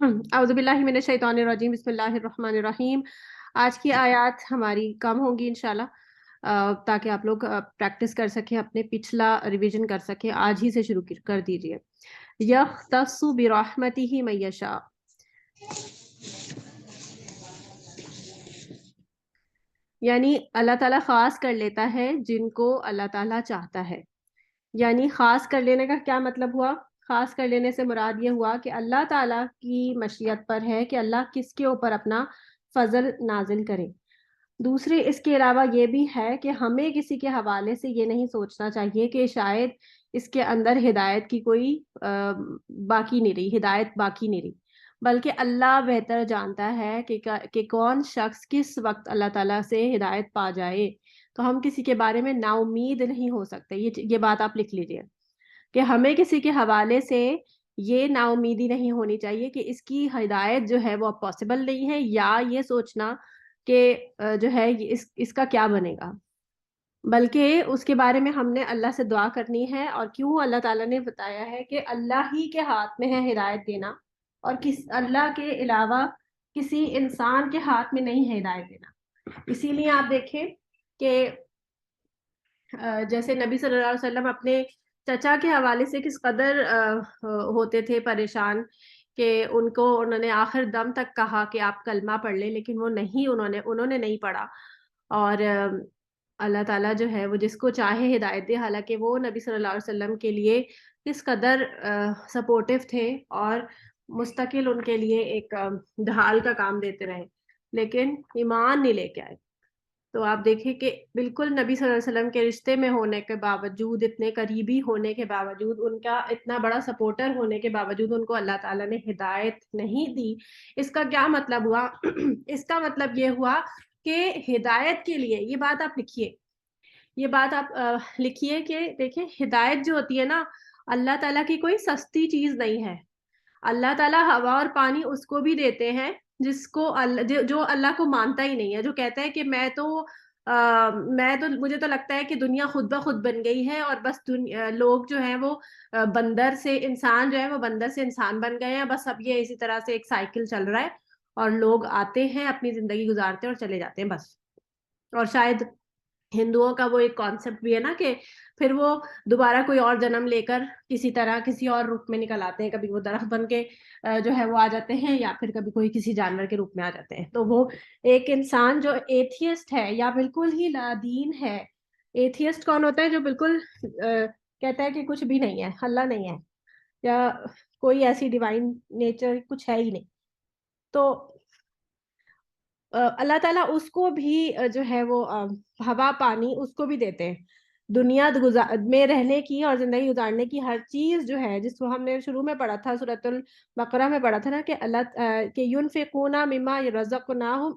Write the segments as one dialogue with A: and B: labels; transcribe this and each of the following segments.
A: اعوذ باللہ من الشیطان الرجیم، بسم اللہ الرحمن الرحیم۔ آج کی آیات ہماری کم ہوں گی انشاءاللہ، تاکہ آپ لوگ پریکٹس کر سکیں، اپنے پچھلا ریویژن کر سکیں۔ آج ہی سے شروع کر دیجئے۔ یختص برحمتہ من یشاء، یعنی اللہ تعالیٰ خاص کر لیتا ہے جن کو اللہ تعالیٰ چاہتا ہے۔ یعنی خاص کر لینے کا کیا مطلب ہوا؟ خاص کر لینے سے مراد یہ ہوا کہ اللہ تعالیٰ کی مشیت پر ہے کہ اللہ کس کے اوپر اپنا فضل نازل کرے۔ دوسری اس کے علاوہ یہ بھی ہے کہ ہمیں کسی کے حوالے سے یہ نہیں سوچنا چاہیے کہ شاید اس کے اندر ہدایت کی کوئی باقی نہیں رہی، ہدایت باقی نہیں رہی، بلکہ اللہ بہتر جانتا ہے کہ کون شخص کس وقت اللہ تعالیٰ سے ہدایت پا جائے۔ تو ہم کسی کے بارے میں نا امید نہیں ہو سکتے۔ یہ بات آپ لکھ لیجئے کہ ہمیں کسی کے حوالے سے یہ نا امیدی نہیں ہونی چاہیے کہ اس کی ہدایت جو ہے وہ اب پاسبل نہیں ہے، یا یہ سوچنا کہ جو ہے اس کا کیا بنے گا، بلکہ اس کے بارے میں ہم نے اللہ سے دعا کرنی ہے۔ اور کیوں اللہ تعالیٰ نے بتایا ہے کہ اللہ ہی کے ہاتھ میں ہے ہدایت دینا، اور اللہ کے علاوہ کسی انسان کے ہاتھ میں نہیں ہے ہدایت دینا۔ اسی لیے آپ دیکھیں کہ جیسے نبی صلی اللہ علیہ وسلم اپنے چچا کے حوالے سے کس قدر ہوتے تھے پریشان، کہ انہوں نے آخر دم تک کہا کہ آپ کلمہ پڑھ لیں، لیکن وہ نہیں، انہوں نے نہیں پڑھا۔ اور اللہ تعالیٰ جو ہے وہ جس کو چاہے ہدایت دے، حالانکہ وہ نبی صلی اللہ علیہ وسلم کے لیے کس قدر سپورٹیو تھے اور مستقل ان کے لیے ایک ڈھال کا کام دیتے رہے، لیکن ایمان نہیں لے کے آئے۔ تو آپ دیکھیں کہ بالکل نبی صلی اللہ علیہ وسلم کے رشتے میں ہونے کے باوجود، اتنے قریبی ہونے کے باوجود، ان کا اتنا بڑا سپورٹر ہونے کے باوجود ان کو اللہ تعالیٰ نے ہدایت نہیں دی۔ اس کا کیا مطلب ہوا؟ اس کا مطلب یہ ہوا کہ ہدایت کے لیے، یہ بات آپ لکھیے، یہ بات آپ لکھیے کہ دیکھیں، ہدایت جو ہوتی ہے نا، اللہ تعالیٰ کی کوئی سستی چیز نہیں ہے۔ اللہ تعالیٰ ہوا اور پانی اس کو بھی دیتے ہیں جس کو جو اللہ کو مانتا ہی نہیں ہے، جو کہتا ہے کہ مجھے تو لگتا ہے کہ دنیا خود بخود بن گئی ہے، اور بس لوگ جو ہیں وہ بندر سے انسان جو ہے وہ بندر سے انسان بن گئے ہیں، بس اب یہ اسی طرح سے ایک سائیکل چل رہا ہے، اور لوگ آتے ہیں، اپنی زندگی گزارتے ہیں اور چلے جاتے ہیں بس۔ اور شاید ہندوؤں کا وہ ایک کانسیپٹ بھی ہے نا کہ پھر وہ دوبارہ کوئی اور جنم لے کر کسی طرح کسی اور روپ میں نکل آتے ہیں، کبھی وہ درخت بن کے جو ہے وہ آ جاتے ہیں، یا پھر کبھی کوئی کسی جانور کے روپ میں آ جاتے ہیں۔ تو وہ ایک انسان جو ایتھیسٹ ہے یا بالکل ہی لادین ہے، ایتھیسٹ کون ہوتا ہے؟ جو بالکل کہتا ہے کہ کچھ بھی نہیں ہے، اللہ نہیں ہے، یا کوئی ایسی ڈیوائن نیچر کچھ ہے ہی نہیں۔ تو اللہ تعالیٰ اس کو بھی جو ہے وہ ہوا پانی اس کو بھی دیتے ہیں، دنیا میں رہنے کی اور زندگی گزارنے کی ہر چیز جو ہے، جس کو ہم نے شروع میں پڑھا تھا، سورۃ البقرہ میں پڑھا تھا نا، کہ اللہ کہ ينفقون مما رزقناهم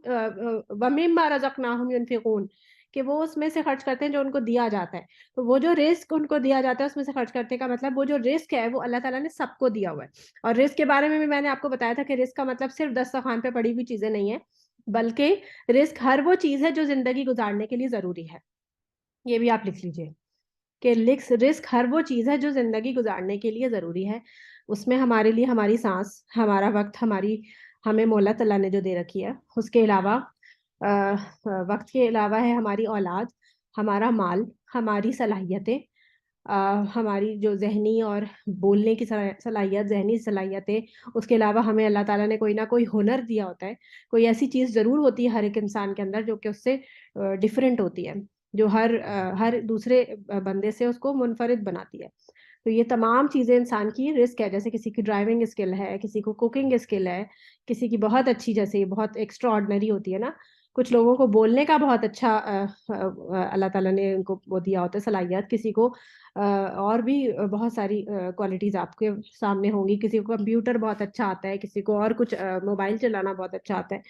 A: ومما رزقناهم ينفقون، کہ وہ اس میں سے خرچ کرتے ہیں جو ان کو دیا جاتا ہے۔ تو وہ جو رزق ان کو دیا جاتا ہے اس میں سے خرچ کرنے کا مطلب، وہ جو رزق ہے وہ اللہ تعالیٰ نے سب کو دیا ہوا ہے۔ اور رزق کے بارے میں بھی میں نے آپ کو بتایا تھا کہ رزق کا مطلب صرف دسترخوان پہ پڑی ہوئی چیزیں نہیں ہیں، بلکہ رزق ہر وہ چیز ہے جو زندگی گزارنے کے لیے ضروری ہے۔ یہ بھی آپ لکھ لیجئے کہ رزق ہر وہ چیز ہے جو زندگی گزارنے کے لیے ضروری ہے۔ اس میں ہمارے لیے ہماری سانس، ہمارا وقت، ہمیں مہلت اللہ نے جو دے رکھی ہے، اس کے علاوہ وقت کے علاوہ ہے ہماری اولاد، ہمارا مال، ہماری صلاحیتیں، ہماری جو ذہنی اور بولنے کی صلاحیت، ذہنی صلاحیتیں۔ اس کے علاوہ ہمیں اللہ تعالیٰ نے کوئی نہ کوئی ہنر دیا ہوتا ہے، کوئی ایسی چیز ضرور ہوتی ہے ہر ایک انسان کے اندر جو کہ اس سے ڈیفرنٹ ہوتی ہے، جو ہر دوسرے بندے سے اس کو منفرد بناتی ہے۔ تو یہ تمام چیزیں انسان کی رزق ہے۔ جیسے کسی کی ڈرائیونگ اسکل ہے، کسی کو کوکنگ اسکل ہے، کسی کی بہت اچھی، جیسے بہت ایکسٹرا آرڈنری ہوتی ہے نا، کچھ لوگوں کو بولنے کا بہت اچھا اللہ تعالیٰ نے ان کو وہ دیا ہوتا ہے صلاحیت، کسی کو اور بھی بہت ساری کوالٹیز آپ کے سامنے ہوں گی، کسی کو کمپیوٹر بہت اچھا آتا ہے، کسی کو اور کچھ موبائل چلانا بہت اچھا آتا ہے۔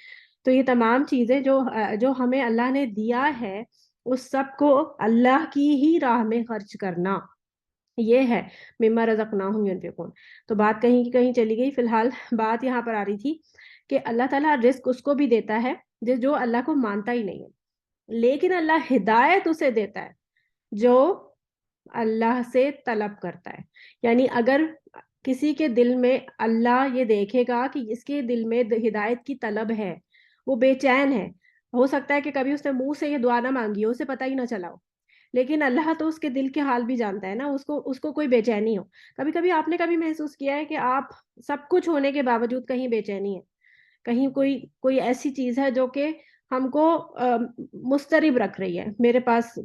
A: تو یہ تمام چیزیں جو ہمیں اللہ نے دیا ہے، اس سب کو اللہ کی ہی راہ میں خرچ کرنا، یہ ہے مما رزقناہم ینفقون۔ تو بات کہیں کی کہیں چلی گئی۔ فی الحال بات یہاں پر آ رہی تھی کہ اللہ تعالیٰ رزق اس کو بھی دیتا ہے جو اللہ کو مانتا ہی نہیں ہے، لیکن اللہ ہدایت اسے دیتا ہے جو اللہ سے طلب کرتا ہے۔ یعنی اگر کسی کے دل میں اللہ یہ دیکھے گا کہ اس کے دل میں ہدایت کی طلب ہے، وہ بے چین ہے. ہو سکتا ہے کہ کبھی اس نے منہ سے یہ دعا نہ مانگی ہو، اسے پتہ ہی نہ چلا ہو، لیکن اللہ تو اس کے دل کے حال بھی جانتا ہے نا. اس کو کوئی بے چینی ہو. کبھی کبھی آپ نے کبھی محسوس کیا ہے کہ آپ سب کچھ ہونے کے باوجود کہیں بے چینی ہے، کہیں کوئی ایسی چیز ہے جو کہ ہم کو مضطرب رکھ رہی ہے. میرے پاس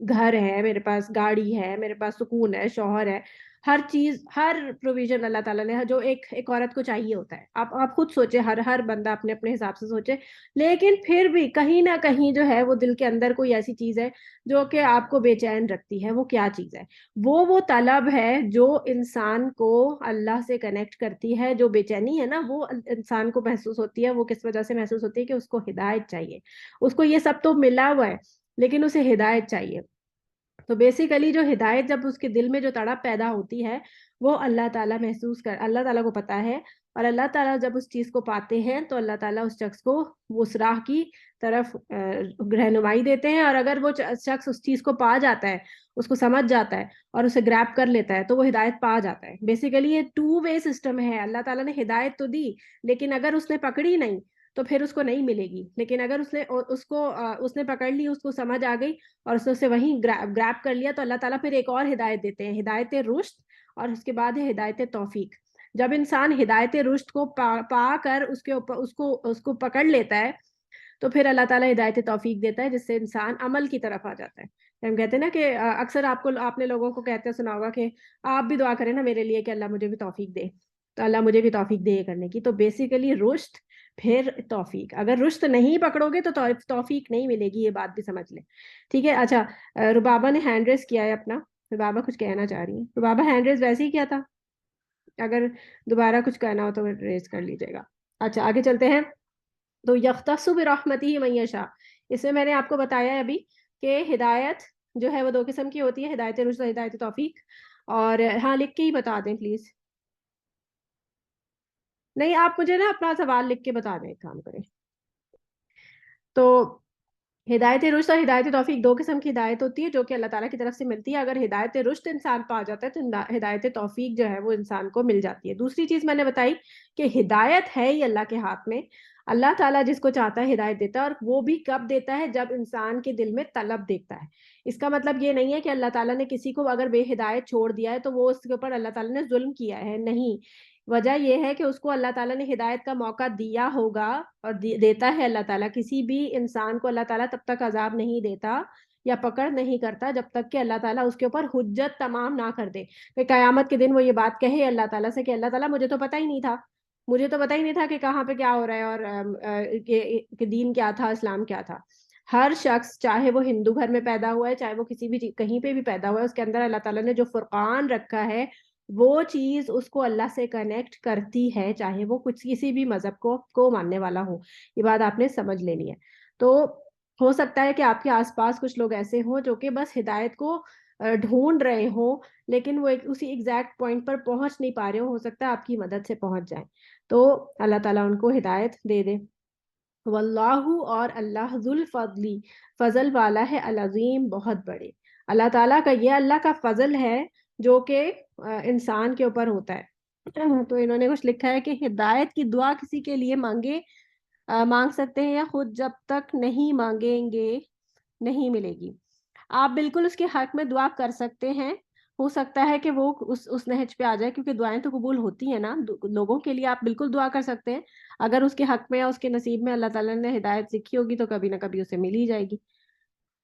A: گھر ہے، میرے پاس گاڑی ہے، میرے پاس سکون ہے، شوہر ہے، ہر چیز، ہر پروویژن اللہ تعالیٰ نے جو ایک عورت کو چاہیے ہوتا ہے. آپ خود سوچے، ہر بندہ اپنے اپنے حساب سے سوچے، لیکن پھر بھی کہیں نہ کہیں جو ہے وہ دل کے اندر کوئی ایسی چیز ہے جو کہ آپ کو بے چین رکھتی ہے. وہ کیا چیز ہے؟ وہ طلب ہے جو انسان کو اللہ سے کنیکٹ کرتی ہے. جو بے چینی ہے نا، وہ انسان کو محسوس ہوتی ہے. وہ کس وجہ سے محسوس ہوتی ہے؟ کہ اس کو ہدایت چاہیے. اس کو یہ سب تو ملا ہوا ہے، لیکن اسے ہدایت چاہیے. تو بیسیکلی جو ہدایت جب اس کے دل میں جو تڑپ پیدا ہوتی ہے، وہ اللہ تعالیٰ اللہ تعالیٰ کو پتا ہے. اور اللہ تعالیٰ جب اس چیز کو پاتے ہیں تو اللہ تعالیٰ اس شخص کو اس راہ کی طرف رہنمائی دیتے ہیں. اور اگر وہ شخص اس چیز کو پا جاتا ہے، اس کو سمجھ جاتا ہے اور اسے گریب کر لیتا ہے، تو وہ ہدایت پا جاتا ہے. بیسیکلی یہ 2 وے سسٹم ہے. اللہ تعالیٰ نے ہدایت تو دی، لیکن اگر اس نے پکڑی نہیں تو پھر اس کو نہیں ملے گی. لیکن اگر اس نے پکڑ لی، اس کو سمجھ آ گئی اور اس نے اسے وہیں گریب کر لیا، تو اللہ تعالیٰ پھر ایک اور ہدایت دیتے ہیں، ہدایت رشد. اور اس کے بعد ہے ہدایت توفیق. جب انسان ہدایت رشد کو پا کر اس کے اوپر اس کو پکڑ لیتا ہے، تو پھر اللہ تعالیٰ ہدایت توفیق دیتا ہے، جس سے انسان عمل کی طرف آ جاتا ہے. ہم کہتے ہیں نا کہ اکثر آپ نے لوگوں کو کہتے سنا ہوگا کہ آپ بھی دعا کریں نا میرے لیے کہ اللہ مجھے بھی توفیق دے. تو اللہ مجھے بھی توفیق دے یہ کرنے کی. تو بیسیکلی رشد پھر توفیق. اگر رشد نہیں پکڑو گے تو توفیق نہیں ملے گی، یہ بات بھی سمجھ لیں. ٹھیک ہے. اچھا، ربابہ نے ہینڈ ریز کیا ہے اپنا. ربابہ کچھ کہنا چاہ رہی ہیں. ربابہ ہینڈ ریز ویسے ہی کیا تھا، اگر دوبارہ کچھ کہنا ہو تو ریز کر لیجیے گا. اچھا آگے چلتے ہیں. تو یختص برحمتہ من یشاء، اس میں نے آپ کو بتایا ہے ابھی کہ ہدایت جو ہے وہ 2 قسم کی ہوتی ہے، ہدایت رشد اور ہدایت توفیق. اور ہاں لکھ کے ہی بتا دیں پلیز. نہیں، آپ مجھے نا اپنا سوال لکھ کے بتا دیں، ایک کام کریں. تو ہدایت رشد اور ہدایت توفیق 2 قسم کی ہدایت ہوتی ہے جو کہ اللہ تعالیٰ کی طرف سے ملتی ہے. اگر ہدایت رشد انسان پا جاتا ہے تو ہدایت توفیق جو ہے وہ انسان کو مل جاتی ہے. دوسری چیز میں نے بتائی کہ ہدایت ہے یہ اللہ کے ہاتھ میں. اللہ تعالیٰ جس کو چاہتا ہے ہدایت دیتا ہے، اور وہ بھی کب دیتا ہے؟ جب انسان کے دل میں طلب دیکھتا ہے. اس کا مطلب یہ نہیں ہے کہ اللہ تعالیٰ نے کسی کو اگر بے ہدایت چھوڑ دیا ہے تو وہ اس کے اوپر اللہ تعالیٰ نے ظلم کیا ہے. نہیں، وجہ یہ ہے کہ اس کو اللہ تعالیٰ نے ہدایت کا موقع دیا ہوگا، اور دیتا ہے اللہ تعالیٰ. کسی بھی انسان کو اللہ تعالیٰ تب تک عذاب نہیں دیتا یا پکڑ نہیں کرتا جب تک کہ اللہ تعالیٰ اس کے اوپر حجت تمام نہ کر دے. کہ قیامت کے دن وہ یہ بات کہے اللہ تعالیٰ سے کہ اللہ تعالیٰ مجھے تو پتہ ہی نہیں تھا، مجھے تو پتہ ہی نہیں تھا کہ کہاں پہ کیا ہو رہا ہے، اور کہ دین کیا تھا، اسلام کیا تھا. ہر شخص، چاہے وہ ہندو گھر میں پیدا ہوا ہے، چاہے وہ کسی بھی کہیں پہ بھی پیدا ہوا ہے، اس کے اندر اللہ تعالیٰ نے جو فرقان رکھا ہے وہ چیز اس کو اللہ سے کنیکٹ کرتی ہے، چاہے وہ کسی بھی مذہب کو ماننے والا ہو. یہ بات آپ نے سمجھ لینی ہے. تو ہو سکتا ہے کہ آپ کے آس پاس کچھ لوگ ایسے ہوں جو کہ بس ہدایت کو ڈھونڈ رہے ہوں، لیکن وہ اسی ایگزیکٹ پوائنٹ پر پہنچ نہیں پا رہے ہوں. ہو سکتا ہے آپ کی مدد سے پہنچ جائیں. تو اللہ تعالیٰ ان کو ہدایت دے دے. واللہ، اور اللہ، ذو الفضل، فضل والا ہے، العظیم، بہت بڑے. اللہ تعالیٰ کا یہ اللہ کا فضل ہے جو کہ انسان کے اوپر ہوتا ہے. تو انہوں نے کچھ لکھا ہے کہ ہدایت کی دعا کسی کے لیے مانگ سکتے ہیں، یا خود جب تک نہیں مانگیں گے نہیں ملے گی. آپ بالکل اس کے حق میں دعا کر سکتے ہیں. ہو سکتا ہے کہ وہ اس نہج پہ آ جائے، کیونکہ دعائیں تو قبول ہوتی ہیں نا لوگوں کے لیے. آپ بالکل دعا کر سکتے ہیں. اگر اس کے حق میں یا اس کے نصیب میں اللہ تعالیٰ نے ہدایت لکھی ہوگی تو کبھی نہ کبھی اسے مل ہی جائے گی.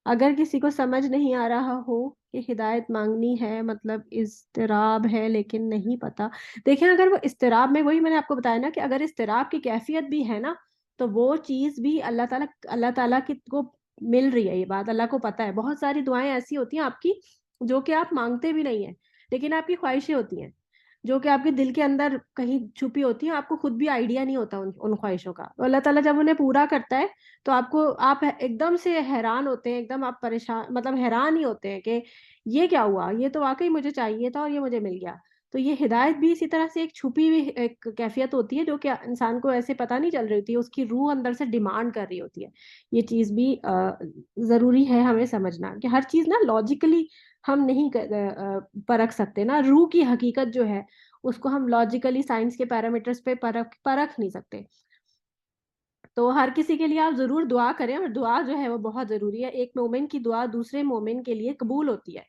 A: اگر کسی کو سمجھ نہیں آ رہا ہو کہ ہدایت مانگنی ہے مطلب اضطراب ہے لیکن نہیں پتا، دیکھیں اگر وہ اضطراب میں، وہی میں نے آپ کو بتایا نا کہ اگر اضطراب کی کیفیت بھی ہے نا، تو وہ چیز بھی اللہ تعالیٰ کی کو مل رہی ہے. یہ بات اللہ کو پتا ہے. بہت ساری دعائیں ایسی ہوتی ہیں آپ کی جو کہ آپ مانگتے بھی نہیں ہیں، لیکن آپ کی خواہشیں ہوتی ہیں جو کہ آپ کے دل کے اندر کہیں چھپی ہوتی ہیں. آپ کو خود بھی آئیڈیا نہیں ہوتا ان خواہشوں کا. تو اللہ تعالیٰ جب انہیں پورا کرتا ہے تو آپ ایک دم سے حیران ہوتے ہیں، ایک دم آپ پریشان، مطلب حیران ہی ہوتے ہیں کہ یہ کیا ہوا، یہ تو واقعی مجھے چاہیے تھا اور یہ مجھے مل گیا. تو یہ ہدایت بھی اسی طرح سے ایک چھپی ہوئی ایک کیفیت ہوتی ہے جو کہ انسان کو ایسے پتہ نہیں چل رہی ہوتی ہے، اس کی روح اندر سے ڈیمانڈ کر رہی ہوتی ہے. یہ چیز بھی ضروری ہے ہمیں سمجھنا کہ ہر چیز نا لاجیکلی ہم نہیں پرکھ سکتے نا. روح کی حقیقت جو ہے اس کو ہم لاجیکلی سائنس کے پیرامیٹرز پہ پرکھ نہیں سکتے. تو ہر کسی کے لیے آپ ضرور دعا کریں, اور دعا جو ہے وہ بہت ضروری ہے. ایک مومن کی دعا دوسرے مومن کے لیے قبول ہوتی ہے,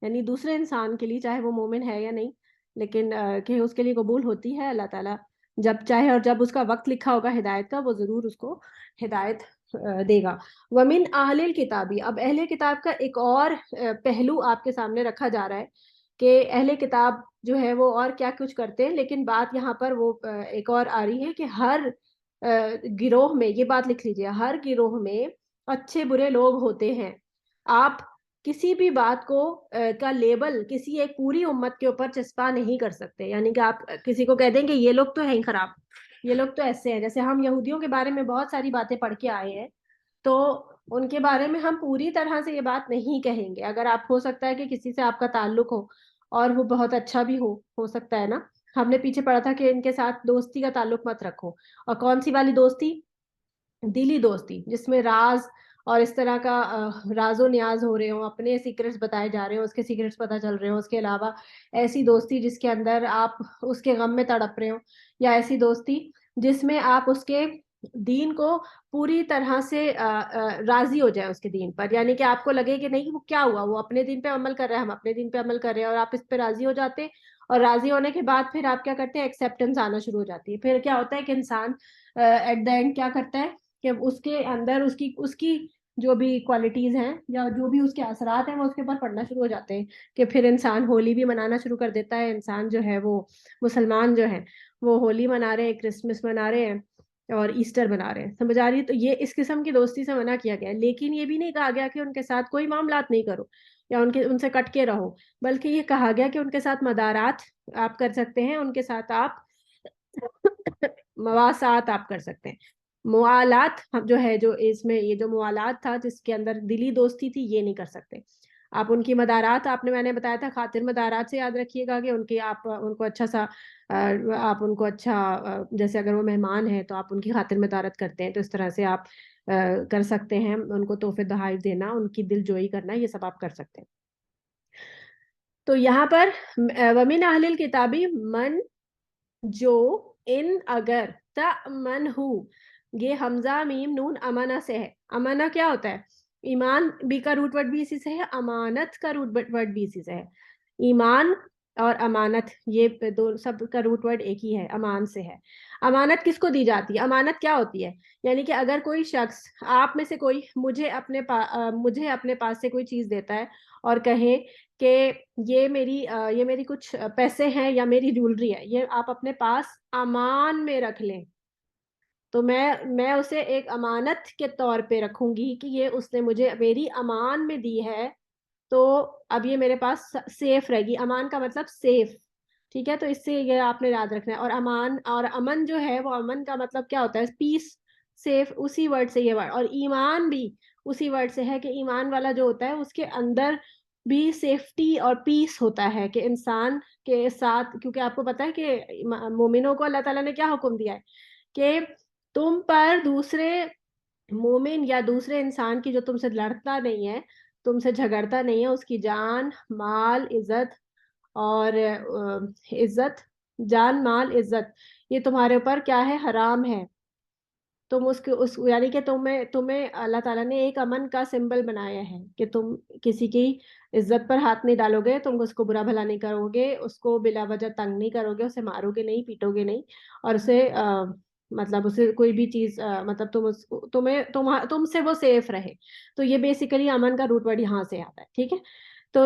A: یعنی دوسرے انسان کے لیے, چاہے وہ مومن ہے یا نہیں, لیکن کہ اس کے لیے قبول ہوتی ہے. اللہ تعالیٰ جب چاہے اور جب اس کا وقت لکھا ہوگا ہدایت کا, وہ ضرور اس کو ہدایت دے گا. ومن اہل الکتابی, اب اہل کتاب کا ایک اور پہلو آپ کے سامنے رکھا جا رہا ہے کہ اہل کتاب جو ہے وہ اور کیا کچھ کرتے ہیں, لیکن بات یہاں پر وہ ایک اور آ رہی ہے کہ ہر گروہ میں, یہ بات لکھ لیجیے, ہر گروہ میں اچھے برے لوگ ہوتے ہیں. آپ کسی بھی بات کو کا لیبل کسی ایک پوری امت کے اوپر چسپا نہیں کر سکتے. یعنی کہ آپ کسی کو کہہ دیں کہ یہ لوگ تو ہیں خراب, یہ لوگ تو ایسے ہیں. جیسے ہم یہودیوں کے بارے میں بہت ساری باتیں پڑھ کے آئے ہیں, تو ان کے بارے میں ہم پوری طرح سے یہ بات نہیں کہیں گے. اگر آپ, ہو سکتا ہے کہ کسی سے آپ کا تعلق ہو اور وہ بہت اچھا بھی ہو سکتا ہے نا. ہم نے پیچھے پڑھا تھا کہ ان کے ساتھ دوستی کا تعلق مت رکھو. اور کون سی والی دوستی؟ دلی دوستی, جس میں راز اور اس طرح کا راز و نیاز ہو رہے ہوں, اپنے سیکرٹس بتائے جا رہے ہوں, اس کے سیکرٹس پتہ چل رہے ہوں. اس کے علاوہ ایسی دوستی جس کے اندر آپ اس کے غم میں تڑپ رہے ہوں, یا ایسی دوستی جس میں آپ اس کے دین کو پوری طرح سے راضی ہو جائے اس کے دین پر. یعنی کہ آپ کو لگے کہ نہیں, وہ کیا ہوا, وہ اپنے دین پہ عمل کر رہے ہیں, ہم اپنے دین پہ عمل کر رہے ہیں, اور آپ اس پہ راضی ہو جاتے ہیں. اور راضی ہونے کے بعد پھر آپ کیا کرتے ہیں, ایکسیپٹنس آنا شروع ہو جاتی ہے. پھر کیا ہوتا ہے کہ انسان ایٹ دا اینڈ کیا کرتا ہے کہ اس کے اندر اس کی جو بھی کوالٹیز ہیں یا جو بھی اس کے اثرات ہیں وہ اس کے اوپر پڑنا شروع ہو جاتے ہیں. کہ پھر انسان ہولی بھی منانا شروع کر دیتا ہے. انسان جو ہے وہ مسلمان جو ہے وہ ہولی منا رہے ہیں, کرسمس منا رہے ہیں, اور ایسٹر بنا رہے ہیں. سمجھ آ رہی ہے؟ تو یہ اس قسم کی دوستی سے منع کیا گیا ہے. لیکن یہ بھی نہیں کہا گیا کہ ان کے ساتھ کوئی معاملات نہیں کرو یا ان سے کٹ کے رہو, بلکہ یہ کہا گیا کہ ان کے ساتھ مدارات آپ کر سکتے ہیں, ان کے ساتھ آپ مواسات آپ کر سکتے ہیں. موالات جو ہے, جو اس میں یہ جو موالات تھا جس کے اندر دلی دوستی تھی, یہ نہیں کر سکتے آپ. ان کی مدارات میں نے بتایا تھا, خاطر مدارات سے یاد رکھیے گا کہ ان کی آپ ان کو اچھا سا آپ ان کو اچھا, جیسے اگر وہ مہمان ہیں تو آپ ان کی خاطر مدارت کرتے ہیں, تو اس طرح سے آپ کر سکتے ہیں. ان کو تحفے تحائف دینا, ان کی دل جوئی کرنا, یہ سب آپ کر سکتے ہیں. تو یہاں پر ومن اہل الکتابی من, جو ان اگر تأمن ہو, یہ حمزہ میم نون امانہ سے ہے. امانہ کیا ہوتا ہے؟ ایمان بھی کا روٹ ورڈ بھی اسی سے ہے, امانت کا روٹ ورڈ بھی اسی سے ہے. ایمان اور امانت یہ دو سب کا روٹ ورڈ ایک ہی ہے, امان سے ہے. امانت کس کو دی جاتی ہے؟ امانت کیا ہوتی ہے؟ یعنی کہ اگر کوئی شخص آپ میں سے کوئی مجھے اپنے پاس سے کوئی چیز دیتا ہے اور کہے کہ یہ میری کچھ پیسے ہیں یا میری جولری ہے, یہ آپ اپنے پاس امان میں رکھ لیں, تو میں اسے ایک امانت کے طور پہ رکھوں گی کہ یہ اس نے مجھے میری امان میں دی ہے, تو اب یہ میرے پاس سیف رہے گی. امان کا مطلب سیف, ٹھیک ہے؟ تو اس سے یہ آپ نے یاد رکھنا ہے. اور امان اور امن جو ہے, وہ امن کا مطلب کیا ہوتا ہے؟ پیس, سیف, اسی ورڈ سے یہ ورڈ. اور ایمان بھی اسی ورڈ سے ہے کہ ایمان والا جو ہوتا ہے اس کے اندر بھی سیفٹی اور پیس ہوتا ہے, کہ انسان کے ساتھ, کیونکہ آپ کو پتا ہے کہ مومنوں کو اللہ تعالیٰ نے کیا حکم دیا ہے کہ تم پر دوسرے مومن یا دوسرے انسان کی جو تم سے لڑتا نہیں ہے, تم سے جھگڑتا نہیں ہے, اس کی جان مال عزت اور جان مال عزت, یہ تمہارے اوپر کیا ہے؟ حرام ہے. تم یعنی کہ تمہیں اللہ تعالیٰ نے ایک امن کا سمبل بنایا ہے کہ تم کسی کی عزت پر ہاتھ نہیں ڈالو گے, تم اس کو برا بھلا نہیں کرو گے, اس کو بلا وجہ تنگ نہیں کرو گے, اسے مارو گے نہیں, پیٹو گے نہیں, اور اسے مطلب اسے کوئی بھی چیز مطلب تم سے وہ سیف رہے. تو یہ بیسیکلی امن کا روٹ ورڈ یہاں سے آتا ہے, ٹھیک ہے؟ تو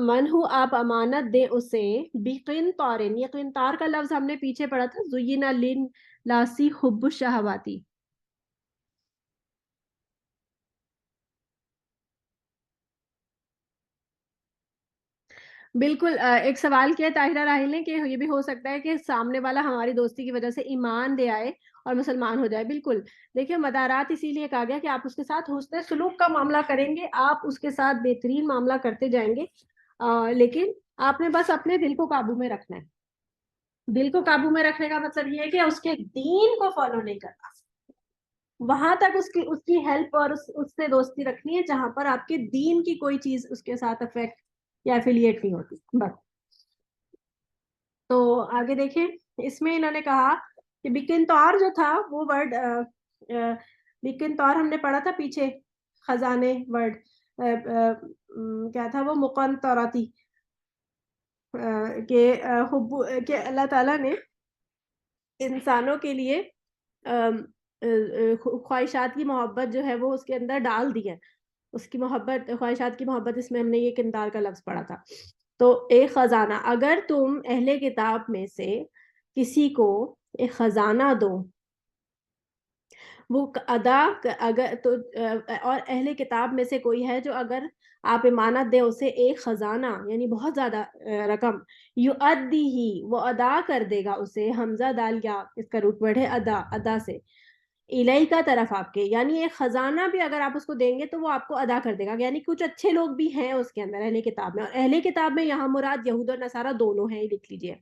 A: من ہو, آپ امانت دیں اسے, بقنطارن, یہ قنطار کا لفظ ہم نے پیچھے پڑھا تھا, زینا للناس حب الشہواتی. بالکل. ایک سوال کیا طاہرہ راہل نے کہ یہ بھی ہو سکتا ہے کہ سامنے والا ہماری دوستی کی وجہ سے ایمان دے آئے اور مسلمان ہو جائے. بالکل. دیکھیے, مدارات اسی لیے کہا گیا کہ آپ اس کے ساتھ حسن سلوک کا معاملہ کریں گے, آپ اس کے ساتھ بہترین معاملہ کرتے جائیں گے, لیکن آپ نے بس اپنے دل کو قابو میں رکھنا ہے. دل کو قابو میں رکھنے کا مطلب یہ ہے کہ اس کے دین کو فالو نہیں کرنا, وہاں تک اس کی ہیلپ اور اس سے دوستی رکھنی ہے جہاں پر آپ کے دین کی کوئی چیز اس کے ساتھ افیکٹ یا افیلیٹ نہیں ہوتی, بس. تو آگے دیکھیں، اس میں انہوں نے کہا کہ بکنتار جو تھا وہ ورڈ، بکنتار ہم نے پڑھا تھا پیچھے، خزانے ورڈ کیا تھا وہ، مقنطراتی، کہ کہ اللہ تعالیٰ نے انسانوں کے لیے خواہشات کی محبت جو ہے وہ اس کے اندر ڈال دی ہے، اس کی محبت، خواہشات کی محبت، اس میں ہم نے یہ کنتار کا لفظ پڑھا تھا۔ تو ایک خزانہ، اگر تم اہل کتاب میں سے کسی کو ایک خزانہ دو، وہ ادا اگر تو، اور اہل کتاب میں سے کوئی ہے جو اگر آپ امانت دے اسے ایک خزانہ یعنی بہت زیادہ رقم، یؤدی ہی، وہ ادا کر دے گا اسے، حمزہ دال یا اس کا روٹ ورڈ ہے ادا، ادا سے، الہی کا طرف آپ کے، یعنی ایک خزانہ بھی اگر آپ اس کو دیں گے تو وہ آپ کو ادا کر دے گا، یعنی کچھ اچھے لوگ بھی ہیں اس کے اندر اہل کتاب میں، اور اہل کتاب میں یہاں مراد یہود اور نصارہ دونوں ہیں، لکھ لیجئے،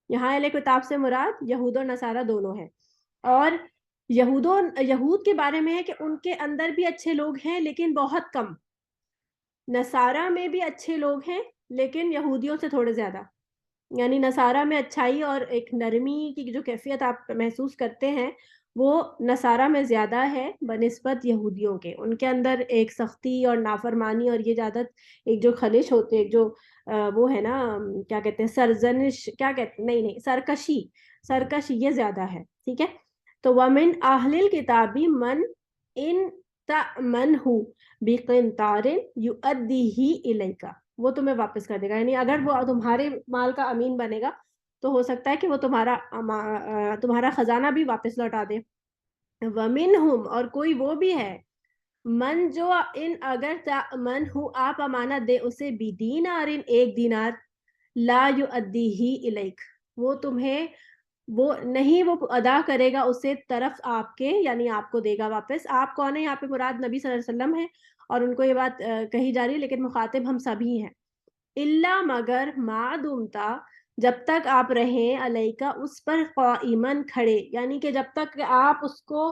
A: یہاں اہل کتاب سے مراد یہود اور نصارہ دونوں ہیں۔ اور یہود کے بارے میں ہے کہ ان کے اندر بھی اچھے لوگ ہیں لیکن بہت کم، نصارہ میں بھی اچھے لوگ ہیں لیکن یہودیوں سے تھوڑے زیادہ، یعنی نصارہ میں اچھائی اور ایک نرمی کی جو کیفیت آپ محسوس کرتے ہیں وہ نصارہ میں زیادہ ہے بنسبت یہودیوں کے، ان کے اندر ایک سختی اور نافرمانی اور یہ زیادہ ایک جو خلش ہوتے، ایک جو وہ ہے نا، کیا کہتے ہیں، سرزنش، کیا کہتے ہیں، نہیں سرکشی، سرکشی یہ زیادہ ہے، ٹھیک ہے۔ تو وَمِنْ أَهْلِ الْكِتَابِ مَنْ إِنْ تَأْمَنْهُ بِقِنْطَارٍ يُؤَدِّهِ إِلَيْكَ، وہ تمہیں واپس کر دے گا، یعنی اگر وہ تمہارے مال کا امین بنے گا تو ہو سکتا ہے کہ وہ تمہارا خزانہ بھی واپس لوٹا دے۔ وَمِنْهُمْ، اور کوئی وہ بھی ہے، من جو ان اگر تأمنہ آپ امانت دے اسے بدینار، ایک دینار، لا یؤدیہ الیک، وہ تمہیں وہ نہیں وہ ادا کرے گا اسے طرف آپ کے، یعنی آپ کو دے گا واپس۔ آپ کون ہے یہاں پہ مراد نبی صلی اللہ علیہ وسلم ہے، اور ان کو یہ بات کہی جا رہی ہے، لیکن مخاطب ہم سبھی ہیں۔ الا مگر ما دمتا، جب تک آپ رہیں علیکا اس پر، قائمن کھڑے، یعنی کہ جب تک آپ اس کو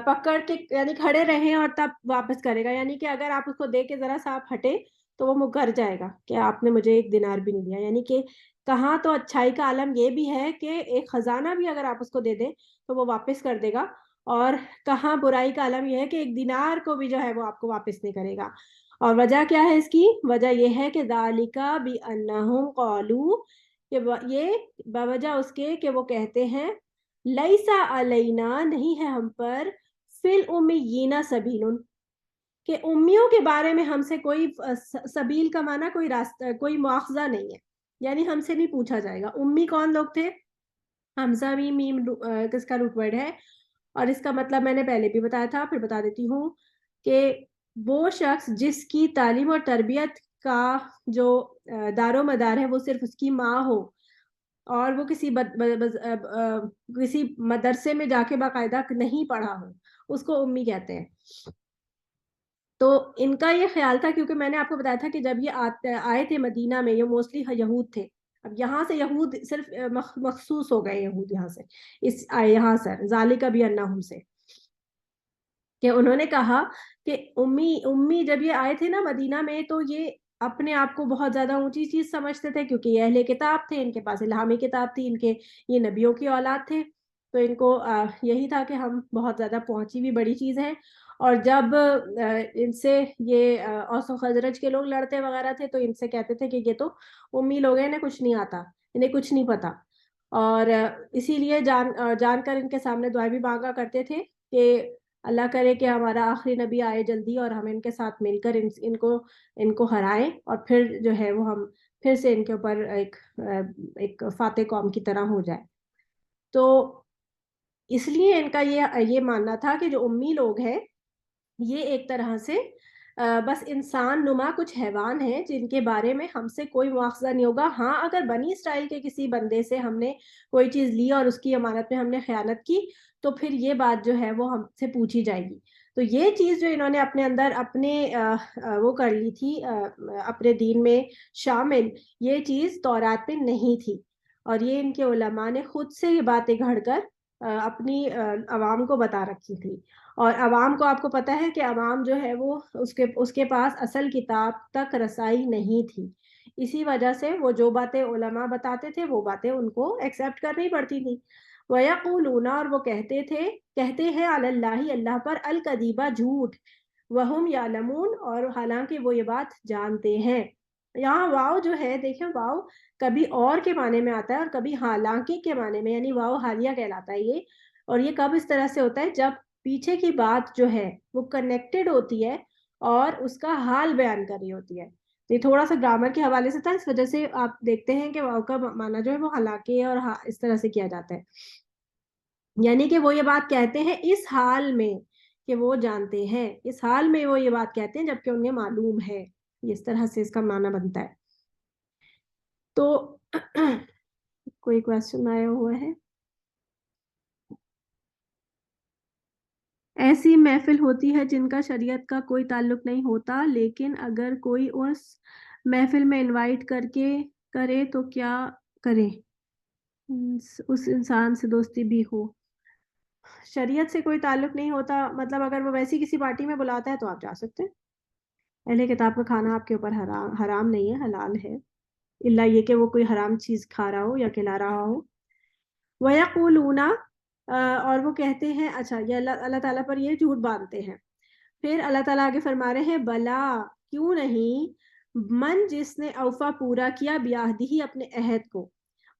A: پکڑ کے یعنی کھڑے رہیں اور تب واپس کرے گا، یعنی کہ اگر آپ اس کو دے کے ذرا سا آپ ہٹے تو وہ مکر جائے گا کہ آپ نے مجھے ایک دینار بھی نہیں دیا، یعنی کہ کہاں تو اچھائی کا عالم یہ بھی ہے کہ ایک خزانہ بھی اگر آپ اس کو دے دیں تو وہ واپس کر دے گا، اور کہاں برائی کا عالم یہ ہے کہ ایک دینار کو بھی جو ہے وہ آپ کو واپس نہیں کرے گا۔ اور وجہ کیا ہے اس کی؟ وجہ یہ ہے کہ ذالک بانہم قالوا، کہ یہ بوجہ اس کے کہ وہ کہتے ہیں، لیسا علینا، نہیں ہے ہم پر، فی الامیین سبیل، کہ امیوں کے بارے میں ہم سے کوئی سبیل کا معنی کوئی راستہ، کوئی مواخذہ نہیں ہے، یعنی ہم سے نہیں پوچھا جائے گا۔ امی کون لوگ تھے؟ حمزہ میم کس کا روٹ ورڈ ہے، اور اس کا مطلب میں نے پہلے بھی بتایا تھا، پھر بتا دیتی ہوں، کہ وہ شخص جس کی تعلیم اور تربیت کا جو دار و مدار ہے وہ صرف اس کی ماں ہو، اور وہ کسی مدرسے میں جا کے باقاعدہ نہیں پڑھا ہو، اس کو امی کہتے ہیں۔ تو ان کا یہ خیال تھا، کیونکہ میں نے آپ کو بتایا تھا کہ جب یہ آئے تھے مدینہ میں، یہ موسٹلی یہود تھے، اب یہاں سے یہود صرف مخصوص ہو گئے یہود یہاں سے، یہاں سے ذالک بانہم سے، کہ انہوں نے کہا کہ امی جب یہ آئے تھے نا مدینہ میں تو یہ اپنے آپ کو بہت زیادہ اونچی چیز سمجھتے تھے، کیونکہ یہ اہل کتاب تھے، ان کے پاس الہامی کتاب تھی، ان کے یہ نبیوں کی اولاد تھے، تو ان کو یہی تھا کہ ہم بہت زیادہ پہنچی ہوئی بڑی چیز ہے۔ اور جب ان سے یہ اوس و خزرج کے لوگ لڑتے وغیرہ تھے تو ان سے کہتے تھے کہ یہ تو امی لوگ ہیں، انہیں کچھ نہیں آتا، انہیں کچھ نہیں پتا، اور اسی لیے جان کر ان کے سامنے دعائیں بھی مانگا کرتے تھے کہ اللہ کرے کہ ہمارا آخری نبی آئے جلدی اور ہم ان کے ساتھ مل کر ان کو ہرائیں، اور پھر جو ہے وہ ہم پھر سے ان کے اوپر ایک فاتح قوم کی طرح ہو جائے۔ تو اس لیے ان کا یہ ماننا تھا کہ جو امی لوگ ہیں یہ ایک طرح سے بس انسان نما کچھ حیوان ہیں جن کے بارے میں ہم سے کوئی مواخذہ نہیں ہوگا۔ ہاں اگر بنی اسرائیل کے کسی بندے سے ہم نے کوئی چیز لی اور اس کی امانت میں ہم نے خیانت کی تو پھر یہ بات جو ہے وہ ہم سے پوچھی جائے گی۔ تو یہ چیز جو انہوں نے اپنے اندر وہ کر لی تھی اپنے دین میں شامل، یہ چیز تورات میں نہیں تھی، اور یہ ان کے علماء نے خود سے یہ باتیں گھڑ کر اپنی عوام کو بتا رکھی تھی۔ اور عوام کو آپ کو پتہ ہے کہ عوام جو ہے وہ اس کے پاس اصل کتاب تک رسائی نہیں تھی، اسی وجہ سے وہ جو باتیں علماء بتاتے تھے وہ باتیں ان کو ایکسیپٹ کرنی پڑتی تھی. وَيَقُولُونَ اور وہ کہتے ہیں علی اللہ اللہ پر الکذیبہ جھوٹ وہم یعلمون اور حالانکہ وہ یہ بات جانتے ہیں. یہاں واؤ جو ہے دیکھیں واؤ کبھی اور کے معنی میں آتا ہے اور کبھی حالانکہ کے معنی میں، یعنی واؤ حالیہ کہلاتا ہے یہ. اور یہ کب اس طرح سے ہوتا ہے جب پیچھے کی بات جو ہے وہ کنیکٹڈ ہوتی ہے اور اس کا حال بیان کر رہی ہوتی ہے. یہ تھوڑا سا گرامر کے حوالے سے تھا، اس وجہ سے آپ دیکھتے ہیں کہ واؤ کا معنی جو ہے وہ حالانکہ اور اس طرح سے کیا جاتا ہے. یعنی کہ وہ یہ بات کہتے ہیں اس حال میں کہ وہ جانتے ہیں، اس حال میں وہ یہ بات کہتے ہیں جبکہ انہیں معلوم ہے. اس طرح سے اس کا معنی بنتا ہے. تو کوئی کوشچن آیا ہوا ہے؟ ایسی محفل ہوتی ہے جن کا شریعت کا کوئی تعلق نہیں ہوتا، لیکن اگر کوئی اس محفل میں انوائٹ کرے تو کیا کرے؟ اس انسان سے دوستی بھی ہو. شریعت سے کوئی تعلق نہیں ہوتا مطلب اگر وہ ویسی کسی پارٹی میں بلاتا ہے تو آپ جا سکتے ہیں. اہل کتاب کا کھانا آپ کے اوپر حرام نہیں ہے، حلال ہے، الا یہ کہ وہ کوئی حرام چیز کھا رہا ہو یا کھلا رہا ہو. وَيَقُولُونَ اور وہ کہتے ہیں، اچھا یہ اللہ تعالیٰ پر یہ جھوٹ باندھتے ہیں. پھر اللہ تعالیٰ آگے فرما رہے ہیں بلا کیوں نہیں، من جس نے اوفا پورا کیا بیاہدی اپنے عہد کو،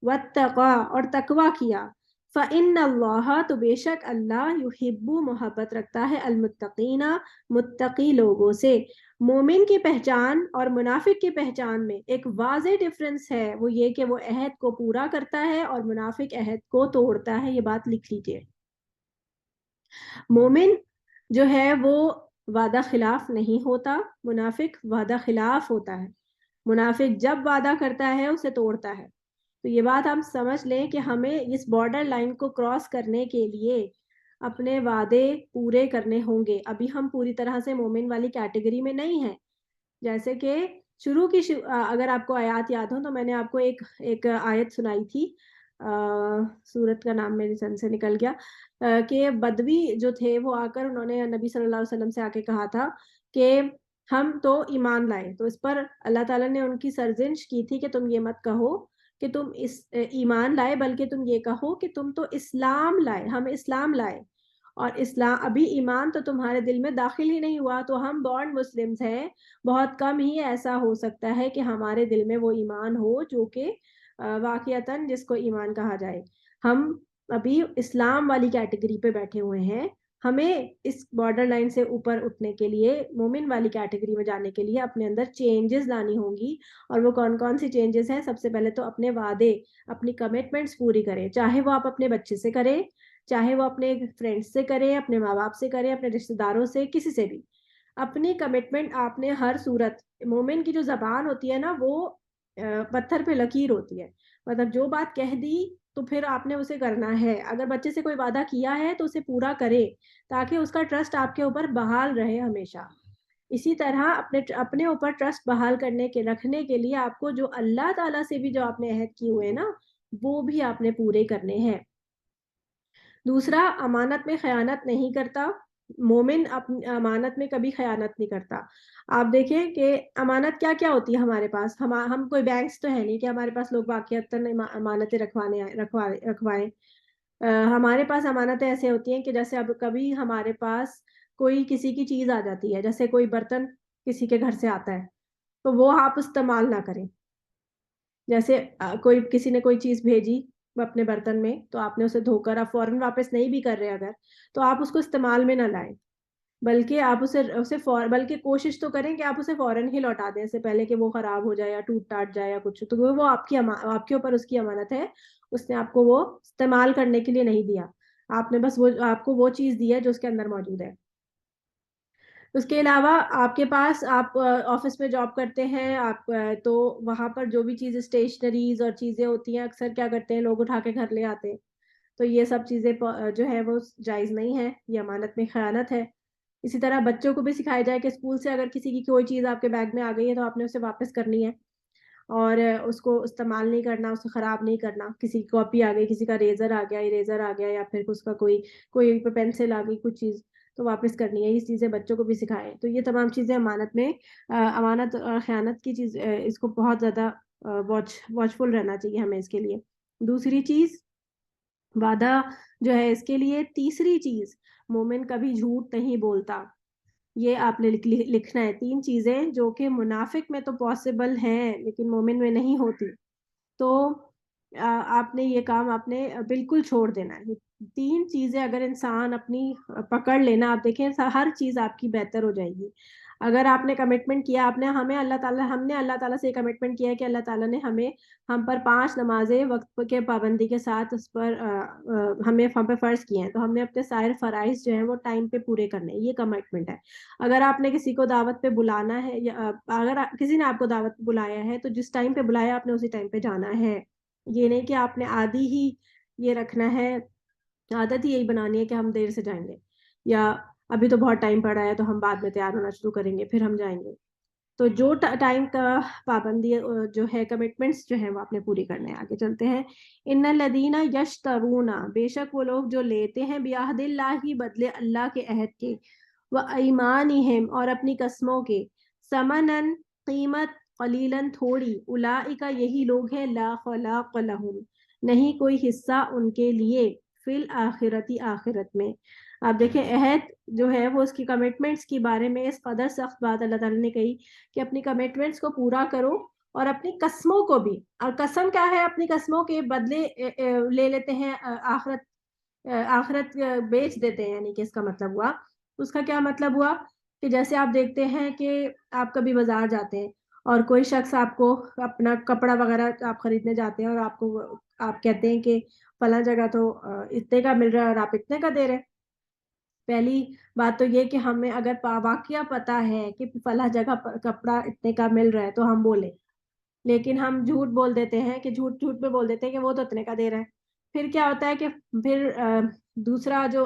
A: واتقا اور تقوی کیا، فإن اللہ تو بے شک اللہ یحب محبت رکھتا ہے المتقین متقی لوگوں سے. مومن کی پہچان اور منافق کی پہچان میں ایک واضح ڈفرنس ہے، وہ یہ کہ وہ عہد کو پورا کرتا ہے اور منافق عہد کو توڑتا ہے. یہ بات لکھ لیجئے. مومن جو ہے وہ وعدہ خلاف نہیں ہوتا، منافق وعدہ خلاف ہوتا ہے. منافق جب وعدہ کرتا ہے اسے توڑتا ہے. تو یہ بات ہم سمجھ لیں کہ ہمیں اس بارڈر لائن کو کراس کرنے کے لیے اپنے وعدے پورے کرنے ہوں گے. ابھی ہم پوری طرح سے مومن والی کیٹیگری میں نہیں ہیں. جیسے کہ شروع کی اگر آپ کو آیات یاد ہو تو میں نے آپ کو ایک آیت سنائی تھی، سورت کا نام میری سن سے نکل گیا، کہ بدوی جو تھے وہ آ کر انہوں نے نبی صلی اللہ علیہ وسلم سے آ کے کہا تھا کہ ہم تو ایمان لائے. تو اس پر اللہ تعالیٰ نے ان کی سرزنش کی تھی کہ تم یہ مت کہو کہ تم ایمان لائے، بلکہ تم یہ کہو کہ تم تو اسلام لائے، ہم اسلام لائے. اور اسلام ابھی ایمان تو تمہارے دل میں داخل ہی نہیں ہوا. تو ہم بورن مسلمز ہیں، بہت کم ہی ایسا ہو سکتا ہے کہ ہمارے دل میں وہ ایمان ہو جو کہ واقعتاً جس کو ایمان کہا جائے. ہم ابھی اسلام والی کیٹیگری پہ بیٹھے ہوئے ہیں. ہمیں اس بارڈر لائن سے اوپر اٹھنے کے لیے، مومن والی کیٹیگری میں جانے کے لیے اپنے اندر چینجز لانی ہوں گی. اور وہ کون کون سی چینجز ہیں؟ سب سے پہلے تو اپنے وعدے، اپنی کمٹمنٹس پوری کریں، چاہے وہ آپ اپنے بچے سے کریں، چاہے وہ اپنے فرینڈس سے کریں، اپنے ماں باپ سے کریں، اپنے رشتہ داروں سے، کسی سے بھی. اپنی کمٹمنٹ آپ نے ہر صورت، مومن کی جو زبان ہوتی ہے نا وہ پتھر پہ لکیر ہوتی ہے. مطلب جو بات کہہ دی تو پھر آپ نے اسے کرنا ہے. اگر بچے سے کوئی وعدہ کیا ہے تو اسے پورا کرے تاکہ اس کا ٹرسٹ آپ کے اوپر بحال رہے ہمیشہ. اسی طرح اپنے اوپر ٹرسٹ بحال رکھنے کے لیے آپ کو جو اللہ تعالیٰ سے بھی جو آپ نے عہد کیے ہوئے نا وہ بھی آپ نے پورے کرنے ہیں. دوسرا، امانت میں خیانت نہیں کرتا. مومن اپنی امانت میں کبھی خیانت نہیں کرتا. آپ دیکھیں کہ امانت کیا کیا ہوتی ہے ہمارے پاس. ہم کوئی بینکس تو ہے نہیں کہ ہمارے پاس لوگ واقعتاً امانتیں رکھوائیں. ہمارے پاس امانتیں ایسے ہوتی ہیں کہ جیسے اب کبھی ہمارے پاس کوئی کسی کی چیز آ جاتی ہے، جیسے کوئی برتن کسی کے گھر سے آتا ہے تو وہ آپ استعمال نہ کریں. جیسے کسی نے کوئی چیز بھیجی اپنے برتن میں تو آپ نے اسے دھو کر آپ فوراً واپس نہیں بھی کر رہے اگر تو آپ اس کو استعمال میں نہ لائیں، بلکہ آپ بلکہ کوشش تو کریں کہ آپ اسے فوراً ہی لوٹا دیں، اس سے پہلے کہ وہ خراب ہو جائے یا ٹوٹ ٹاٹ جائے یا کچھ. تو وہ آپ کے اوپر اس کی امانت ہے. اس نے آپ کو وہ استعمال کرنے کے لیے نہیں دیا، آپ نے بس آپ کو وہ چیز دی ہے جو اس کے اندر موجود ہے. اس کے علاوہ آپ کے پاس، آپ آفس میں جاب کرتے ہیں آپ، تو وہاں پر جو بھی چیزیں اسٹیشنریز اور چیزیں ہوتی ہیں اکثر کیا کرتے ہیں لوگ اٹھا کے گھر لے آتے ہیں. تو یہ سب چیزیں جو ہے وہ جائز نہیں ہے، یہ امانت میں خیانت ہے. اسی طرح بچوں کو بھی سکھایا جائے کہ اسکول سے اگر کسی کی کوئی چیز آپ کے بیگ میں آ گئی ہے تو آپ نے اسے واپس کرنی ہے اور اس کو استعمال نہیں کرنا، اسے خراب نہیں کرنا. کسی کی کاپی آ گئی، کسی کا ریزر آ گیا، اریزر آ گیا، یا پھر اس کا کوئی پینسل آ گئی، کچھ چیز تو واپس کرنی ہے. یہ چیزیں بچوں کو بھی سکھائیں. تو یہ تمام چیزیں امانت میں امانت اور خیانت کی چیز اس کو بہت زیادہ واچفل رہنا چاہیے ہمیں اس کے لیے. دوسری چیز وعدہ جو ہے اس کے لیے. تیسری چیز مومن کبھی جھوٹ نہیں بولتا. یہ آپ نے لکھنا ہے 3 چیزیں جو کہ منافق میں تو پاسبل ہیں لیکن مومن میں نہیں ہوتی. تو آپ نے یہ کام آپ نے بالکل چھوڑ دینا ہے. 3 چیزیں اگر انسان اپنی پکڑ لینا, آپ دیکھیں ہر چیز آپ کی بہتر ہو جائے گی. اگر آپ نے کمٹمنٹ کیا, ہم نے اللہ تعالیٰ سے کمٹمنٹ کیا ہے کہ اللہ تعالیٰ نے ہم پر 5 نمازیں وقت کے پابندی کے ساتھ اس پر ہم پہ فرض کیے ہیں, تو ہم نے اپنے سائر فرائض جو ہیں وہ ٹائم پہ پورے کرنے ہیں. یہ کمٹمنٹ ہے. اگر آپ نے کسی کو دعوت پہ بلانا ہے, یا اگر کسی نے آپ کو دعوت پہ بلایا ہے تو جس ٹائم پہ بلایا آپ نے اسی ٹائم پہ جانا ہے. یہ نہیں کہ آپ نے عادی ہی یہ رکھنا ہے, عادت ہی یہی بنانی ہے کہ ہم دیر سے جائیں گے, یا ابھی تو بہت ٹائم پڑا ہے تو ہم بعد میں تیار ہونا شروع کریں گے پھر ہم جائیں گے. تو جو ٹائم کا پابندی جو ہے, کمٹمنٹس جو ہیں وہ آپ نے پوری کرنے ہیں. آگے چلتے ہیں. ان الذین یشترون, بے شک وہ لوگ جو لیتے ہیں, بعہد اللہ, بدلے اللہ کے عہد کے, وایمانہم, اور اپنی قسموں کے, ثمنن, قیمت, قلیلاً, تھوڑی, اولئک, یہی لوگ ہیں, لا خلاق لہم, نہیں کوئی حصہ ان کے لیے, فی الآخرتی, آخرت میں. آپ دیکھیں عہد جو ہے وہ اس کی کمٹمنٹس کے بارے میں اس قدر سخت بات اللہ تعالیٰ نے کہی کہ اپنی کمٹمنٹس کو پورا کرو, اور اپنی قسموں کو بھی. اور قسم کیا ہے, اپنی قسموں کے بدلے لے لیتے ہیں, آخرت بیچ دیتے ہیں. یعنی کہ اس کا مطلب ہوا, اس کا کیا مطلب ہوا کہ جیسے آپ دیکھتے ہیں کہ آپ کبھی بازار جاتے ہیں اور کوئی شخص آپ کو اپنا کپڑا وغیرہ آپ خریدنے جاتے ہیں, اور آپ کہتے ہیں کہ فلاں جگہ تو اتنے کا مل رہا ہے اور آپ اتنے کا دے رہے ہیں. پہلی بات تو یہ کہ ہمیں اگر واقعہ پتا ہے کہ فلاں جگہ کپڑا اتنے کا مل رہا ہے تو ہم بولیں, لیکن ہم جھوٹ بول دیتے ہیں کہ جھوٹ پہ بول دیتے ہیں کہ وہ تو اتنے کا دے رہا ہے. پھر کیا ہوتا ہے کہ پھر دوسرا جو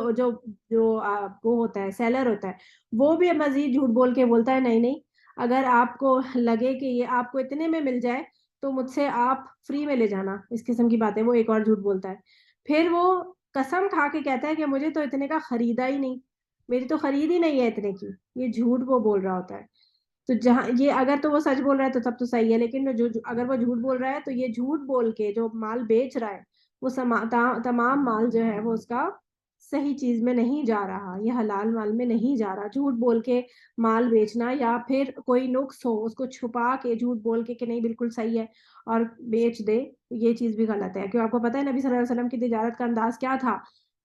A: وہ ہوتا ہے, سیلر ہوتا ہے, وہ بھی مزید جھوٹ بول کے بولتا ہے نہیں اگر آپ کو لگے کہ یہ آپ کو اتنے میں مل جائے تو مجھ سے آپ فری میں لے جانا. اس قسم کی باتیں وہ ایک اور جھوٹ بولتا ہے. پھر وہ قسم کھا کے کہتا ہے کہ مجھے تو اتنے کا خریدا ہی نہیں, میری تو خرید ہی نہیں ہے اتنے کی. یہ جھوٹ وہ بول رہا ہوتا ہے. تو جہاں یہ اگر تو وہ سچ بول رہا ہے تو تب تو صحیح ہے, لیکن اگر وہ جھوٹ بول رہا ہے تو یہ جھوٹ بول کے جو مال بیچ رہا ہے وہ تمام مال جو ہے وہ اس کا صحیح چیز میں نہیں جا رہا, یہ حلال مال میں نہیں جا رہا. جھوٹ بول کے مال بیچنا, یا پھر کوئی نقص ہو اس کو چھپا کے جھوٹ بول کے کہ نہیں بالکل صحیح ہے اور بیچ دے, یہ چیز بھی غلط ہے. کیوں آپ کو پتہ ہے نبی صلی اللہ علیہ وسلم کی تجارت کا انداز کیا تھا,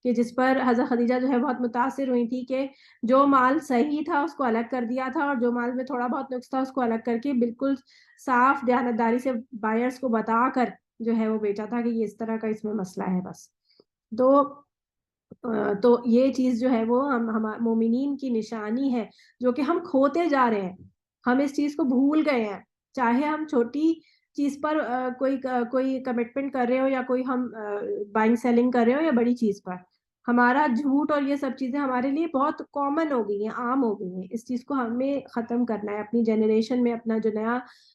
A: کہ جس پر حضرت خدیجہ جو ہے بہت متاثر ہوئی تھی کہ جو مال صحیح تھا اس کو الگ کر دیا تھا, اور جو مال میں تھوڑا بہت نقص تھا اس کو الگ کر کے بالکل صاف دیانتداری سے بائرز کو بتا کر جو ہے وہ بیچا تھا کہ یہ اس طرح کا اس میں مسئلہ ہے بس. تو یہ چیز جو ہے وہ ہم مومنین کی نشانی ہے جو کہ ہم کھوتے جا رہے ہیں. ہم اس چیز کو بھول گئے ہیں, چاہے ہم چھوٹی چیز پر کوئی کمٹمنٹ کر رہے ہو, یا کوئی ہم بائنگ سیلنگ کر رہے ہو, یا بڑی چیز پر. ہمارا جھوٹ اور یہ سب چیزیں ہمارے لیے بہت کامن ہو گئی ہیں, عام ہو گئی ہیں. اس چیز کو ہمیں ختم کرنا ہے اپنی جنریشن میں. اپنا جو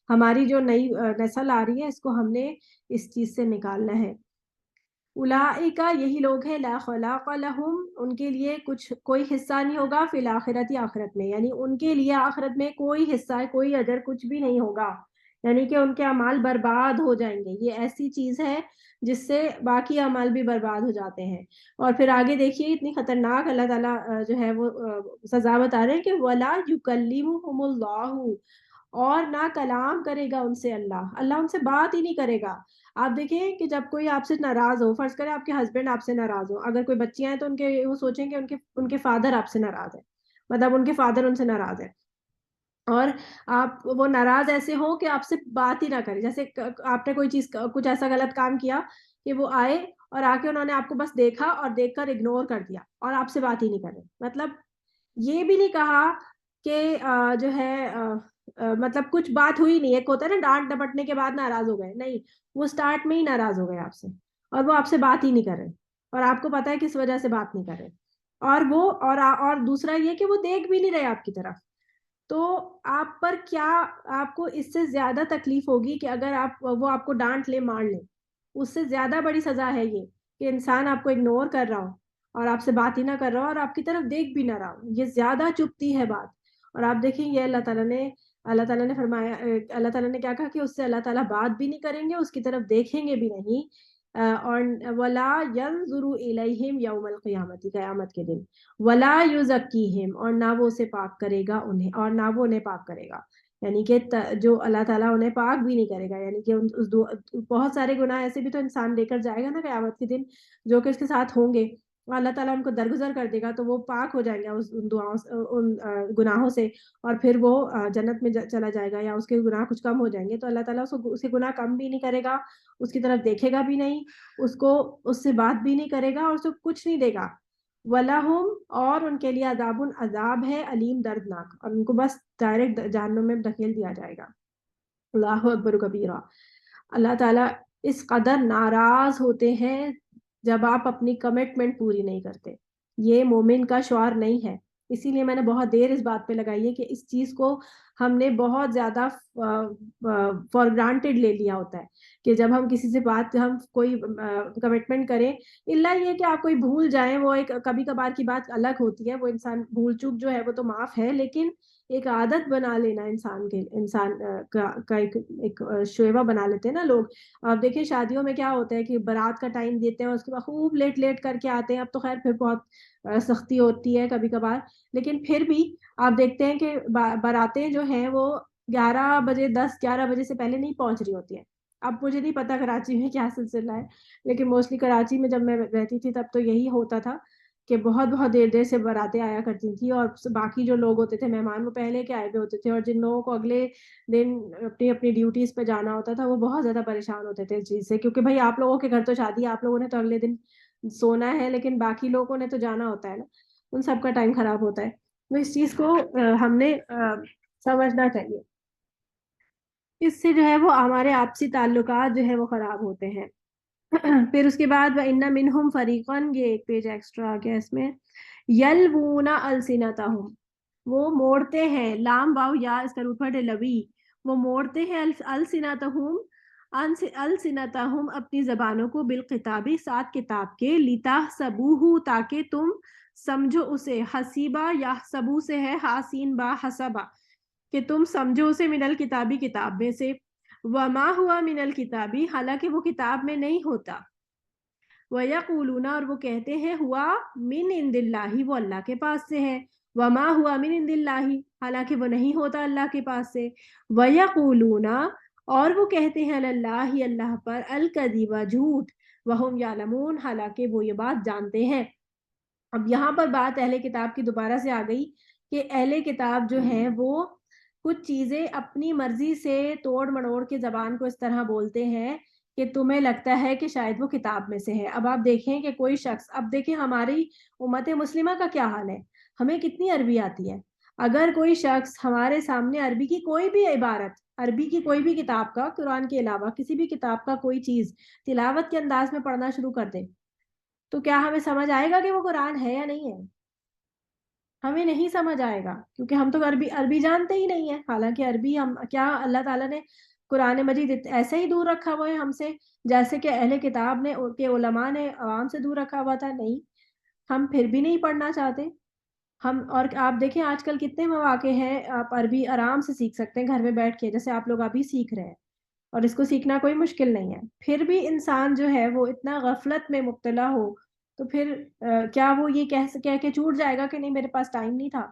A: ہماری جو نئی نسل آ رہی ہے اس کو ہم نے اس چیز سے نکالنا ہے. اولئک, یہی لوگ ہیں, لا خلاق لہم, ان کے لیے کوئی حصہ نہیں ہوگا, فی الآخرتی, آخرت میں. یعنی ان کے لیے آخرت میں کوئی حصہ, کوئی اجر, کچھ بھی نہیں ہوگا. یعنی کہ ان کے اعمال برباد ہو جائیں گے. یہ ایسی چیز ہے جس سے باقی اعمال بھی برباد ہو جاتے ہیں. اور پھر آگے دیکھیے اتنی خطرناک اللہ تعالیٰ جو ہے وہ سزا بتا رہے ہیں کہ وَلَا يُكَلِّمُهُمُ اللَّهُ, اور نہ کلام کرے گا ان سے اللہ ان سے بات ہی نہیں کرے گا. آپ دیکھیں کہ جب کوئی آپ سے ناراض ہو, فرض کریں آپ کے ہسبینڈ آپ سے ناراض ہو, اگر کوئی بچیاں ہیں تو وہ سوچیں کہ ان کے فادر آپ سے ناراض ہے, مطلب ان کے فادر ان سے ناراض ہے, اور آپ وہ ناراض ایسے ہو کہ آپ سے بات ہی نہ کرے. جیسے آپ نے کوئی چیز, کچھ ایسا غلط کام کیا کہ وہ آئے اور آ کے انہوں نے آپ کو بس دیکھا اور دیکھ کر اگنور کر دیا اور آپ سے بات ہی نہیں کرے. مطلب یہ بھی نہیں کہا کہ جو ہے مطلب کچھ بات ہوئی نہیں. ایک ہوتا ہے نا ڈانٹ ڈپٹنے کے بعد ناراض ہو گئے, نہیں, وہ سٹارٹ میں ہی ناراض ہو گئے آپ سے, اور وہ آپ سے بات ہی نہیں کر رہے, اور آپ کو پتا ہے کس وجہ سے بات نہیں کر رہے. اور دوسرا یہ کہ وہ دیکھ بھی نہیں رہے آپ کی طرف. تو آپ پر کیا, آپ کو اس سے زیادہ تکلیف ہوگی کہ اگر وہ آپ کو ڈانٹ لے, مار لے. اس سے زیادہ بڑی سزا ہے یہ کہ انسان آپ کو اگنور کر رہا ہو اور آپ سے بات ہی نہ کر رہا ہو اور آپ کی طرف دیکھ بھی نہ رہا ہو، یہ زیادہ چبھتی ہے بات۔ اور آپ دیکھیں یہ اللہ تعالیٰ نے فرمایا، اللہ تعالیٰ نے کیا کہا کہ اس سے اللہ تعالیٰ بات بھی نہیں کریں گے، اس کی طرف دیکھیں گے بھی نہیں، اور ولا ينظر الیہم یوم القیامت، قیامت کے دن، ولا یزکیہم، اور نہ وہ اسے پاک کرے گا انہیں، اور نہ وہ انہیں پاک کرے گا، یعنی کہ جو اللہ تعالیٰ انہیں پاک بھی نہیں کرے گا، یعنی کہ بہت سارے گناہ ایسے بھی تو انسان لے کر جائے گا نا قیامت کے دن جو کہ اس کے ساتھ ہوں گے، اللہ تعالیٰ ان کو درگزر کر دے گا تو وہ پاک ہو جائیں گے ان دعاؤں ان گناہوں سے، اور پھر وہ جنت میں چلا جائے گا، یا اس کے گناہ کچھ کم ہو جائیں گے، تو اللہ تعالیٰ اس کے گناہ کم بھی نہیں کرے گا، اس کی طرف دیکھے گا بھی نہیں، اس سے بات بھی نہیں کرے گا، اور اس کو کچھ نہیں دے گا۔ وَلَهُمْ، اور ان کے لیے عذاب ہے علیم، دردناک، اور ان کو بس ڈائریکٹ جہنم میں دھکیل دیا جائے گا۔ اللہ اکبر کبیرہ۔ اللہ تعالیٰ اس قدر ناراض ہوتے ہیں جب آپ اپنی کمٹمنٹ پوری نہیں کرتے، یہ مومن کا شعار نہیں ہے۔ اسی لیے میں نے بہت دیر اس بات پہ لگائی ہے کہ اس چیز کو ہم نے بہت زیادہ فار گرانٹیڈ لے لیا ہوتا ہے کہ جب ہم کسی سے ہم کوئی کمٹمنٹ کریں، الا یہ کہ آپ کوئی بھول جائیں، وہ ایک کبھی کبھار کی بات الگ ہوتی ہے، وہ انسان بھول چوک جو ہے وہ تو معاف ہے، لیکن ایک عادت بنا لینا انسان کا ایک شیوا بنا لیتے ہیں نا لوگ۔ آپ دیکھیں شادیوں میں کیا ہوتا ہے کہ بارات کا ٹائم دیتے ہیں، اس کے بعد خوب لیٹ کر کے آتے ہیں، اب تو خیر پھر بہت سختی ہوتی ہے کبھی کبھار، لیکن پھر بھی آپ دیکھتے ہیں کہ باراتیں جو ہیں وہ 11 بجے 10-11 بجے سے پہلے نہیں پہنچ رہی ہوتی ہیں۔ اب مجھے نہیں پتا کراچی میں کیا سلسلہ ہے، لیکن موسٹلی کراچی میں جب میں رہتی تھی تب تو یہی ہوتا تھا کہ بہت بہت دیر سے باراتیں آیا کرتی تھی، اور باقی جو لوگ ہوتے تھے مہمان وہ پہلے کے آئے ہوئے ہوتے تھے، اور جن لوگوں کو اگلے دن اپنی اپنی ڈیوٹیز پہ جانا ہوتا تھا وہ بہت زیادہ پریشان ہوتے تھے اس چیز سے، کیونکہ بھائی آپ لوگوں کے گھر تو شادی، آپ لوگوں نے تو اگلے دن سونا ہے، لیکن باقی لوگوں نے تو جانا ہوتا ہے نا، ان سب کا ٹائم خراب ہوتا ہے۔ تو اس چیز کو ہم نے سمجھنا چاہیے، اس سے جو ہے وہ ہمارے آپسی تعلقات جو ہے وہ خراب ہوتے ہیں۔ پھر اس کے بعد وَإِنَّ مِنْهُمْ فَرِيقًا، یہ ایک پیج ایکسٹرا آ گیا اس میں، يَلْوُونَ أَلْسِنَتَهُمْ، وہ موڑتے ہیں، لام واو یا اس کا روٹ ہے لوی، وہ موڑتے ہیں السنتہم اپنی زبانوں کو، بالکتابی ساتھ کتاب کے، لِتَحْسَبُوهُ تاکہ تم سمجھو اسے، حسیبہ یا حسبو سے ہے، حاسین با حسبہ کہ تم سمجھو اسے، من الکتابی کتاب میں سے، وما ہوا من الکتابی حالانکہ وہ کتاب میں نہیں ہوتا، وَيَقُولُونَ اور وہ کہتے ہیں، ہوا من عند اللہ، وہ اللہ کے پاس سے ہے، وما ہوا من عند اللہ حالانکہ وہ نہیں ہوتا اللہ کے پاس سے، وَيَقُولُونَ اور وہ کہتے ہیں، اللہ اللہ پر، الکذب جھوٹ، وہم یعلمون حالانکہ وہ یہ بات جانتے ہیں۔ اب یہاں پر بات اہل کتاب کی دوبارہ سے آ گئی کہ اہل کتاب جو ہیں وہ کچھ چیزیں اپنی مرضی سے توڑ مڑوڑ کے زبان کو اس طرح بولتے ہیں کہ تمہیں لگتا ہے کہ شاید وہ کتاب میں سے ہے۔ اب آپ دیکھیں کہ کوئی شخص، اب دیکھیں ہماری امت مسلمہ کا کیا حال ہے، ہمیں کتنی عربی آتی ہے، اگر کوئی شخص ہمارے سامنے عربی کی کوئی بھی عبارت، عربی کی کوئی بھی کتاب کا، قرآن کے علاوہ کسی بھی کتاب کا کوئی چیز تلاوت کے انداز میں پڑھنا شروع کر دے، تو کیا ہمیں سمجھ آئے گا کہ وہ قرآن ہے یا نہیں ہے؟ ہمیں نہیں سمجھ آئے گا، کیونکہ ہم تو عربی جانتے ہی نہیں ہیں، حالانکہ عربی ہم کیا اللہ تعالیٰ نے قرآن مجید ایسے ہی دور رکھا ہوا ہے ہم سے، جیسے کہ اہل کتاب نے کے علماء نے عوام سے دور رکھا ہوا تھا؟ نہیں، ہم پھر بھی نہیں پڑھنا چاہتے ہم۔ اور آپ دیکھیں آج کل کتنے مواقع ہیں، آپ عربی آرام سے سیکھ سکتے ہیں گھر میں بیٹھ کے، جیسے آپ لوگ ابھی سیکھ رہے ہیں، اور اس کو سیکھنا کوئی مشکل نہیں ہے، پھر بھی انسان جو ہے وہ اتنا غفلت میں مبتلا ہو تو پھر کیا وہ یہ کہہ کے چھوٹ جائے گا کہ نہیں میرے پاس ٹائم نہیں تھا،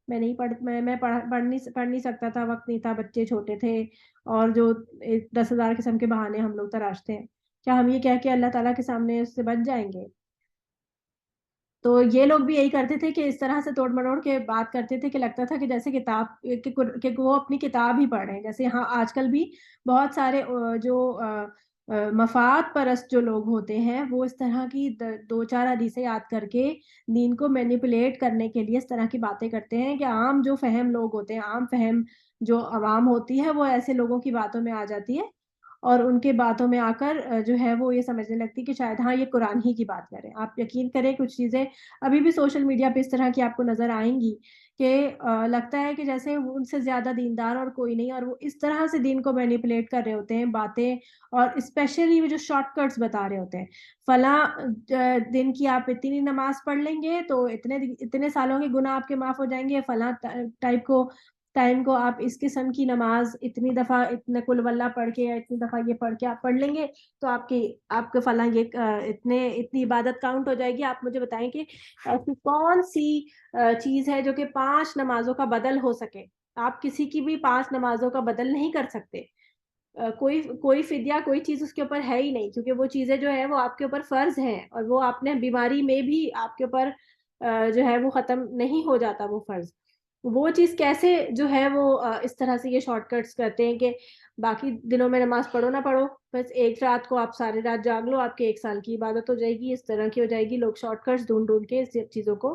A: میں نہیں پڑھ نہیں سکتا تھا، وقت نہیں تھا، بچے چھوٹے تھے، اور جو 10,000 قسم کے بہانے ہم لوگ تراشتے ہیں، کیا ہم یہ کہہ کے اللہ تعالیٰ کے سامنے اس سے بچ جائیں گے؟ تو یہ لوگ بھی یہی کرتے تھے کہ اس طرح سے توڑ مڑوڑ کے بات کرتے تھے کہ لگتا تھا کہ جیسے کتاب کہ وہ اپنی کتاب ہی پڑھ رہے ہیں، جیسے یہاں آج کل بھی بہت سارے جو مفاد پرست جو لوگ ہوتے ہیں وہ اس طرح کی 2-4 حدیثیں یاد کر کے دین کو مینیپولیٹ کرنے کے لیے اس طرح کی باتیں کرتے ہیں کہ عام جو فہم لوگ ہوتے ہیں، عام فہم جو عوام ہوتی ہے وہ ایسے لوگوں کی باتوں میں آ جاتی ہے، اور ان کے باتوں میں آ کر جو ہے وہ یہ سمجھنے لگتی کہ شاید ہاں یہ قرآن ہی کی بات کریں. آپ یقین کریں کچھ چیزیں ابھی بھی سوشل میڈیا پہ اس طرح کی آپ کو نظر آئیں گی کہ لگتا ہے کہ جیسے ان سے زیادہ دیندار اور کوئی نہیں, اور وہ اس طرح سے دین کو مینیپولیٹ کر رہے ہوتے ہیں باتیں, اور اسپیشلی وہ جو شارٹ کٹس بتا رہے ہوتے ہیں. فلاں دن کی آپ اتنی نماز پڑھ لیں گے تو اتنے سالوں کے گناہ آپ کے معاف ہو جائیں گے, فلاں ٹائم کو آپ اس قسم کی نماز اتنی دفعہ اتنے قل واللہ پڑھ کے یا اتنی دفعہ یہ پڑھ کے آپ پڑھ لیں گے تو آپ کے فلاں یہ اتنی عبادت کاؤنٹ ہو جائے گی. آپ مجھے بتائیں کہ ایسی کون سی چیز ہے جو کہ 5 نمازوں کا بدل ہو سکے؟ آپ کسی کی بھی 5 نمازوں کا بدل نہیں کر سکتے. کوئی فدیہ کوئی چیز اس کے اوپر ہے ہی نہیں, کیونکہ وہ چیزیں جو ہے وہ آپ کے اوپر فرض ہیں, اور وہ آپ نے بیماری میں بھی آپ کے اوپر جو ہے وہ ختم نہیں ہو جاتا وہ فرض. وہ چیز کیسے جو ہے وہ اس طرح سے یہ شارٹ کٹس کرتے ہیں کہ باقی دنوں میں نماز پڑھو نہ پڑھو, بس ایک رات کو آپ ساری رات جاگ لو, آپ کے 1 سال کی عبادت ہو جائے گی, اس طرح کی ہو جائے گی. لوگ شارٹ کٹس ڈھونڈ کے اس چیزوں کو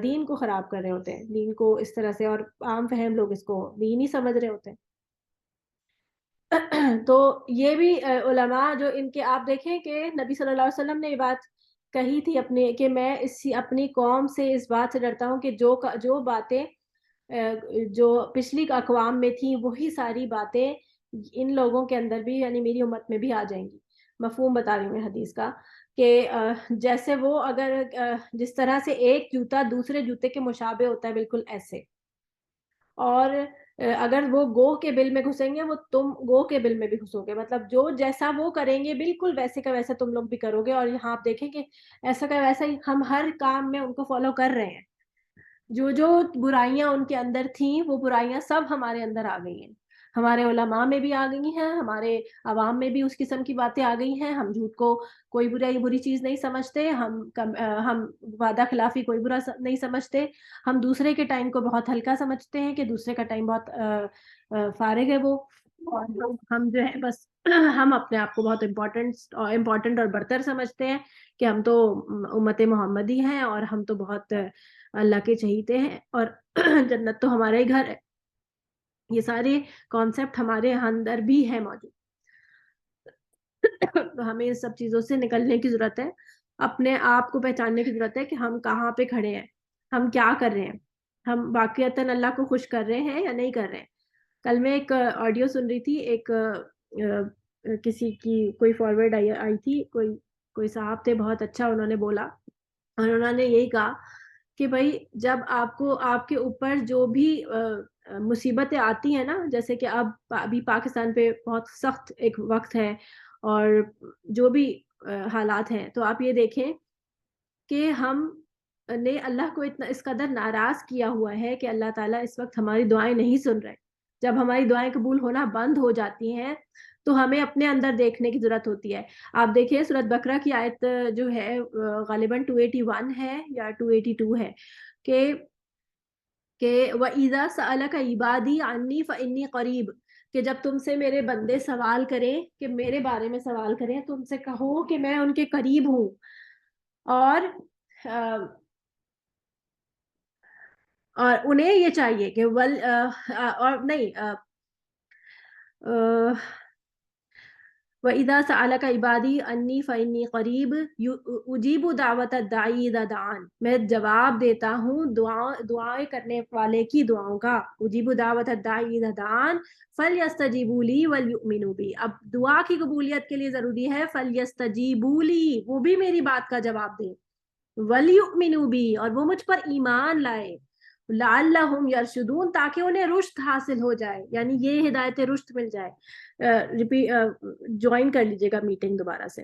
A: دین کو خراب کر رہے ہوتے ہیں, دین کو اس طرح سے, اور عام فہم لوگ اس کو دین ہی سمجھ رہے ہوتے ہیں. تو یہ بھی علماء جو ان کے آپ دیکھیں کہ نبی صلی اللہ علیہ وسلم نے یہ بات کہی تھی اپنے کہ میں اپنی قوم سے اس بات سے ڈرتا ہوں کہ جو باتیں جو پچھلی اقوام میں تھیں وہی ساری باتیں ان لوگوں کے اندر بھی یعنی میری امت میں بھی آ جائیں گی. مفہوم بتا رہی ہوں میں حدیث کا کہ جیسے وہ اگر جس طرح سے ایک جوتا دوسرے جوتے کے مشابہ ہوتا ہے بالکل ایسے, اور اگر وہ گو کے بل میں گھسیں گے وہ تم گو کے بل میں بھی گھسو گے, مطلب جو جیسا وہ کریں گے بالکل ویسے کا ویسا تم لوگ بھی کرو گے. اور یہاں آپ دیکھیں کہ ایسا کا ویسا ہی ہم ہر کام میں ان کو فالو کر رہے ہیں. جو برائیاں ان کے اندر تھیں وہ برائیاں سب ہمارے اندر آ گئی ہیں, ہمارے علماء میں بھی آ گئی ہیں, ہمارے عوام میں بھی اس قسم کی باتیں آ گئی ہیں. ہم جھوٹ کو کوئی بری چیز نہیں سمجھتے, ہم وعدہ خلافی کوئی برا نہیں سمجھتے, ہم دوسرے کے ٹائم کو بہت ہلکا سمجھتے ہیں کہ دوسرے کا ٹائم بہت فارغ ہے وہ, اور ہم جو ہے بس ہم اپنے آپ کو بہت امپورٹنٹ اور برتر سمجھتے ہیں کہ ہم تو امت محمدی ہیں اور ہم تو بہت اللہ کے چہیتے ہیں اور جنت تو ہمارا ہی گھر ہے. یہ سارے کانسیپٹ ہمارے اندر بھی ہے موجود. تو ہمیں ان سب چیزوں سے نکلنے کی ضرورت ہے, اپنے آپ کو پہچاننے کی ضرورت ہے کہ ہم کہاں پہ کھڑے ہیں, ہم کیا کر رہے ہیں, ہم واقعتاً اللہ کو خوش کر رہے ہیں یا نہیں کر رہے ہیں. کل میں ایک آڈیو سن رہی تھی, ایک کسی کی کوئی فارورڈ آئی تھی, کوئی صاحب تھے بہت اچھا انہوں نے بولا, اور انہوں نے یہی کہا کہ بھائی جب آپ کے اوپر جو بھی مصیبتیں آتی ہیں نا, جیسے کہ ابھی پاکستان پہ بہت سخت ایک وقت ہے اور جو بھی حالات ہیں, تو آپ یہ دیکھیں کہ ہم نے اللہ کو اتنا اس قدر ناراض کیا ہوا ہے کہ اللہ تعالیٰ اس وقت ہماری دعائیں نہیں سن رہے. جب ہماری دعائیں قبول ہونا بند ہو جاتی ہیں تو ہمیں اپنے اندر دیکھنے کی ضرورت ہوتی ہے. آپ دیکھیں سورۃ بقرہ کی آیت جو ہے غالباً 281 ہے یا 282 ہے کہ وَإِذَا سَأَلَكَ عِبَادِي عَنِّي فَإِنِّي قَرِيبٌ, کہ جب تم سے میرے بندے سوال کریں کہ میرے بارے میں سوال کریں تو ان سے کہو کہ میں ان کے قریب ہوں. اور انہیں یہ چاہیے کہ اور نہیں وَإِذَا سَأَلَكَ عِبَادِي عَنِّي فَإِنِّي قَرِيبٌ أُجِيبُ دَعْوَةَ الدَّاعِي إِذَا دَعَانِ, میں جواب دیتا ہوں دعائیں کرنے والے کی دعاؤں کا. أُجِيبُ دَعْوَةَ الدَّاعِي إِذَا دَعَانِ فَلْيَسْتَجِيبُوا لِي وَلْيُؤْمِنُوا بِي. اب دعا کی قبولیت کے لیے ضروری ہے فَلْيَسْتَجِيبُوا لِي, وہ بھی میری بات کا جواب دیں, وَلْيُؤْمِنُوا بِي, اور وہ مجھ پر ایمان لائے, لعلہم یرشدون, تاکہ انہیں رشد حاصل ہو جائے, یعنی یہ ہدایت رشد مل جائے. جوائن کر لیجیے گا میٹنگ دوبارہ سے.